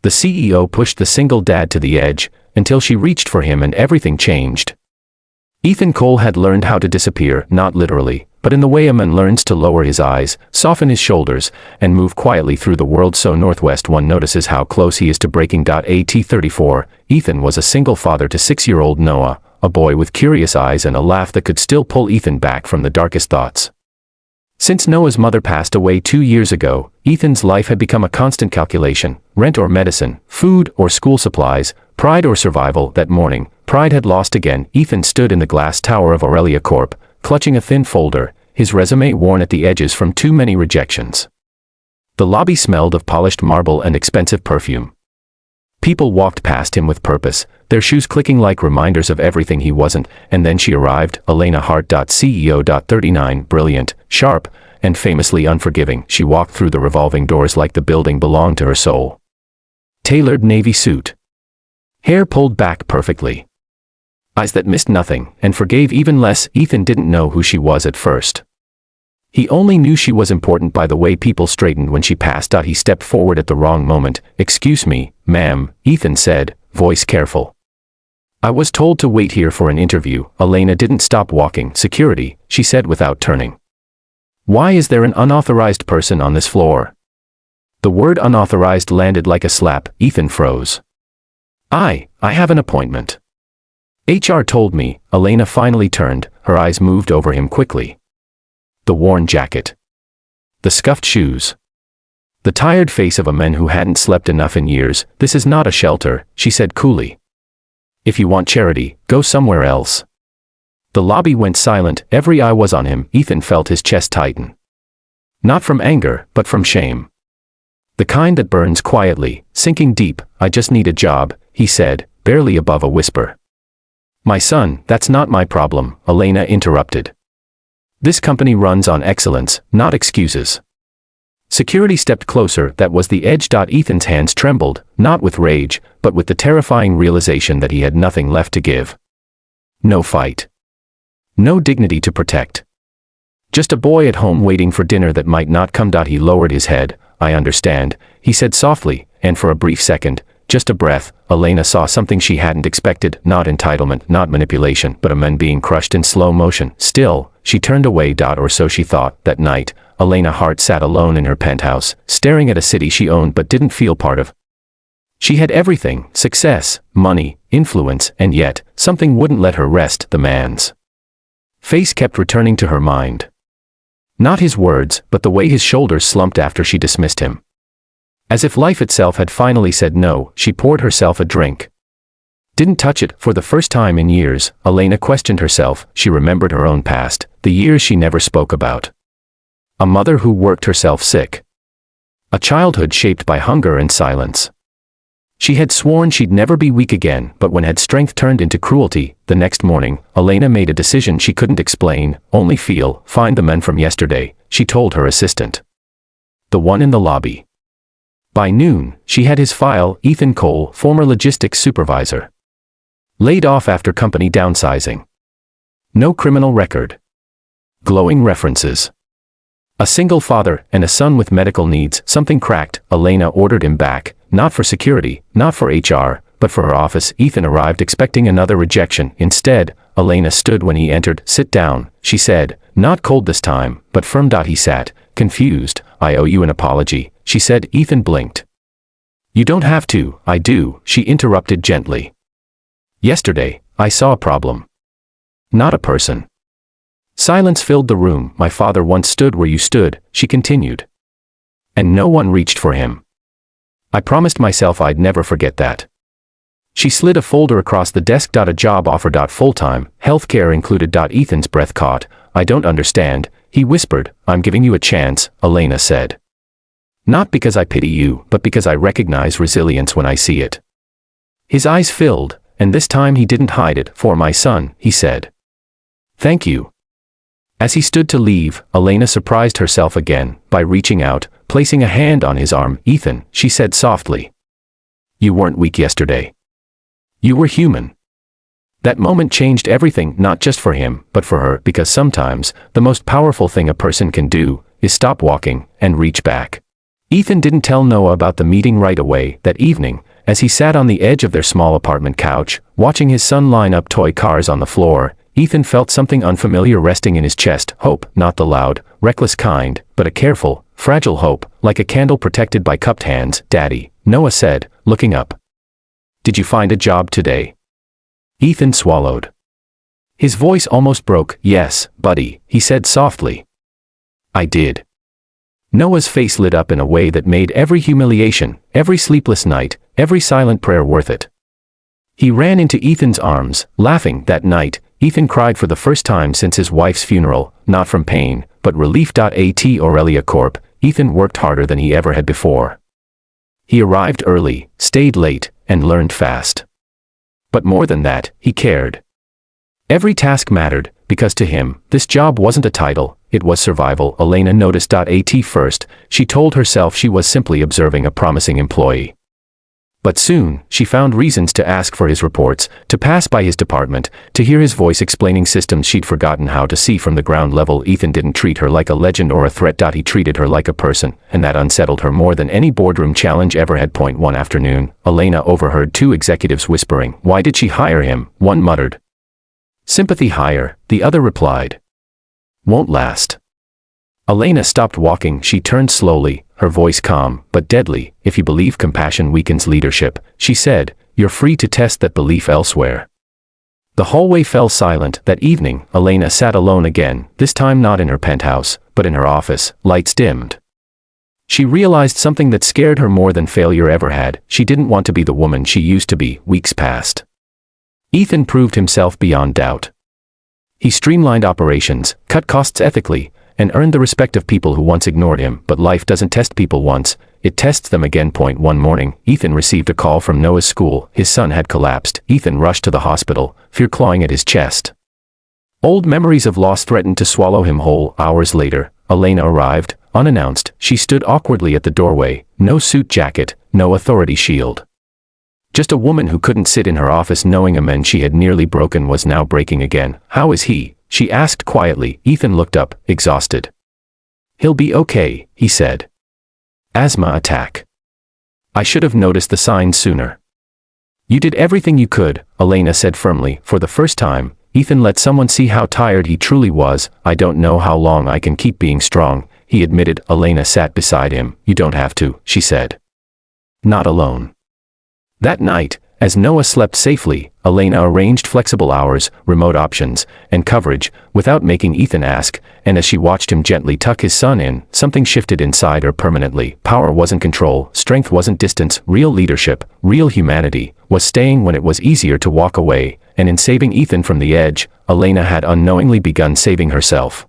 The CEO pushed the single dad to the edge, until she reached for him and everything changed. Ethan Cole had learned how to disappear, not literally, but in the way a man learns to lower his eyes, soften his shoulders, and move quietly through the world. So Northwest One notices how close he is to breaking. At 34, Ethan was a single father to 6-year-old Noah, a boy with curious eyes and a laugh that could still pull Ethan back from the darkest thoughts. Since Noah's mother passed away 2 years ago, Ethan's life had become a constant calculation: rent or medicine, food or school supplies, pride or survival. That morning, pride had lost again. Ethan stood in the glass tower of Aurelia Corp., clutching a thin folder, his resume worn at the edges from too many rejections. The lobby smelled of polished marble and expensive perfume. People walked past him with purpose, their shoes clicking like reminders of everything he wasn't. And then she arrived, Elena Hart. CEO. 39, brilliant, sharp, and famously unforgiving. She walked through the revolving doors like the building belonged to her soul. Tailored navy suit. Hair pulled back perfectly. Eyes that missed nothing and forgave even less. Ethan didn't know who she was at first. He only knew she was important by the way people straightened when she passed. He stepped forward at the wrong moment. "Excuse me, ma'am," Ethan said, voice careful. "I was told to wait here for an interview." Elena didn't stop walking. "Security," she said without turning. "Why is there an unauthorized person on this floor?" The word unauthorized landed like a slap. Ethan froze. I have an appointment. HR told me." Elena finally turned, her eyes moved over him quickly. The worn jacket. The scuffed shoes. The tired face of a man who hadn't slept enough in years. "This is not a shelter," she said coolly. "If you want charity, go somewhere else." The lobby went silent, every eye was on him. Ethan felt his chest tighten. Not from anger, but from shame. The kind that burns quietly, sinking deep. "I just need a job," he said, barely above a whisper. "My son, that's not my problem," Elena interrupted. "This company runs on excellence, not excuses." Security stepped closer. That was the edge. Ethan's hands trembled, not with rage, but with the terrifying realization that he had nothing left to give. No fight. No dignity to protect. Just a boy at home waiting for dinner that might not come. He lowered his head. "I understand," he said softly, and for a brief second, just a breath, Elena saw something she hadn't expected. Not entitlement, not manipulation, but a man being crushed in slow motion. Still, she turned away. Or so she thought. That night, Elena Hart sat alone in her penthouse, staring at a city she owned but didn't feel part of. She had everything: success, money, influence, and yet, something wouldn't let her rest. The man's face kept returning to her mind. Not his words, but the way his shoulders slumped after she dismissed him. As if life itself had finally said no. She poured herself a drink. Didn't touch it. For the first time in years, Elena questioned herself. She remembered her own past, the years she never spoke about. A mother who worked herself sick. A childhood shaped by hunger and silence. She had sworn she'd never be weak again, but when had strength turned into cruelty? The next morning, Elena made a decision she couldn't explain, only feel. "Find the man from yesterday," she told her assistant. The one in the lobby. By noon, she had his file. Ethan Cole, former logistics supervisor. Laid off after company downsizing. No criminal record. Glowing references. A single father and a son with medical needs. Something cracked. Elena ordered him back, not for security, not for HR, but for her office. Ethan arrived expecting another rejection. Instead, Elena stood when he entered. "Sit down," she said, not cold this time, but firm. He sat, confused. "I owe you an apology," she said. Ethan blinked. "You don't have to." "I do," she interrupted gently. "Yesterday, I saw a problem. Not a person." Silence filled the room. "My father once stood where you stood," she continued. "And no one reached for him. I promised myself I'd never forget that." She slid a folder across the desk. "A job offer. Full-time, healthcare included." Ethan's breath caught. "I don't understand," he whispered. "I'm giving you a chance," Elena said. "Not because I pity you, but because I recognize resilience when I see it." His eyes filled, and this time he didn't hide it. "For my son," he said. "Thank you." As he stood to leave, Elena surprised herself again by reaching out, placing a hand on his arm. "Ethan," she said softly. "You weren't weak yesterday. You were human." That moment changed everything, not just for him, but for her, because sometimes, the most powerful thing a person can do is stop walking and reach back. Ethan didn't tell Noah about the meeting right away. That evening, as he sat on the edge of their small apartment couch, watching his son line up toy cars on the floor, Ethan felt something unfamiliar resting in his chest. Hope, not the loud, reckless kind, but a careful, fragile hope, like a candle protected by cupped hands. "Daddy," Noah said, looking up. "Did you find a job today?" Ethan swallowed. His voice almost broke. "Yes, buddy," he said softly. "I did." Noah's face lit up in a way that made every humiliation, every sleepless night, every silent prayer worth it. He ran into Ethan's arms, laughing. That night, Ethan cried for the first time since his wife's funeral, not from pain, but relief. At Aurelia Corp, Ethan worked harder than he ever had before. He arrived early, stayed late, and learned fast. But more than that, he cared. Every task mattered, because to him, this job wasn't a title, it was survival. Elena noticed. At first, she told herself she was simply observing a promising employee. But soon, she found reasons to ask for his reports, to pass by his department, to hear his voice explaining systems she'd forgotten how to see from the ground level. Ethan didn't treat her like a legend or a threat. He treated her like a person, and that unsettled her more than any boardroom challenge ever had. One afternoon, Elena overheard two executives whispering. "Why did she hire him?" One muttered. "Sympathy hire," the other replied. "Won't last." Elena stopped walking. She turned slowly, her voice calm, but deadly. "If you believe compassion weakens leadership," she said, "you're free to test that belief elsewhere." The hallway fell silent. That evening, Elena sat alone again, this time not in her penthouse, but in her office, lights dimmed. She realized something that scared her more than failure ever had. She didn't want to be the woman she used to be. Weeks passed. Ethan proved himself beyond doubt. He streamlined operations, cut costs ethically, and earned the respect of people who once ignored him. But life doesn't test people once, it tests them again. One morning, Ethan received a call from Noah's school. His son had collapsed. Ethan rushed to the hospital, fear clawing at his chest. Old memories of loss threatened to swallow him whole. Hours later, Elena arrived, unannounced. She stood awkwardly at the doorway, no suit jacket, no authority shield. Just a woman who couldn't sit in her office knowing a man she had nearly broken was now breaking again. "How is he?" she asked quietly. Ethan looked up, exhausted. "He'll be okay," he said. "Asthma attack." "I should have noticed the signs sooner." "You did everything you could," Elena said firmly. For the first time, Ethan let someone see how tired he truly was. "I don't know how long I can keep being strong," he admitted. Elena sat beside him. "You don't have to," she said. "Not alone." That night, as Noah slept safely, Elena arranged flexible hours, remote options, and coverage, without making Ethan ask, and as she watched him gently tuck his son in, something shifted inside her permanently. Power wasn't control, strength wasn't distance, real leadership, real humanity, was staying when it was easier to walk away, and in saving Ethan from the edge, Elena had unknowingly begun saving herself.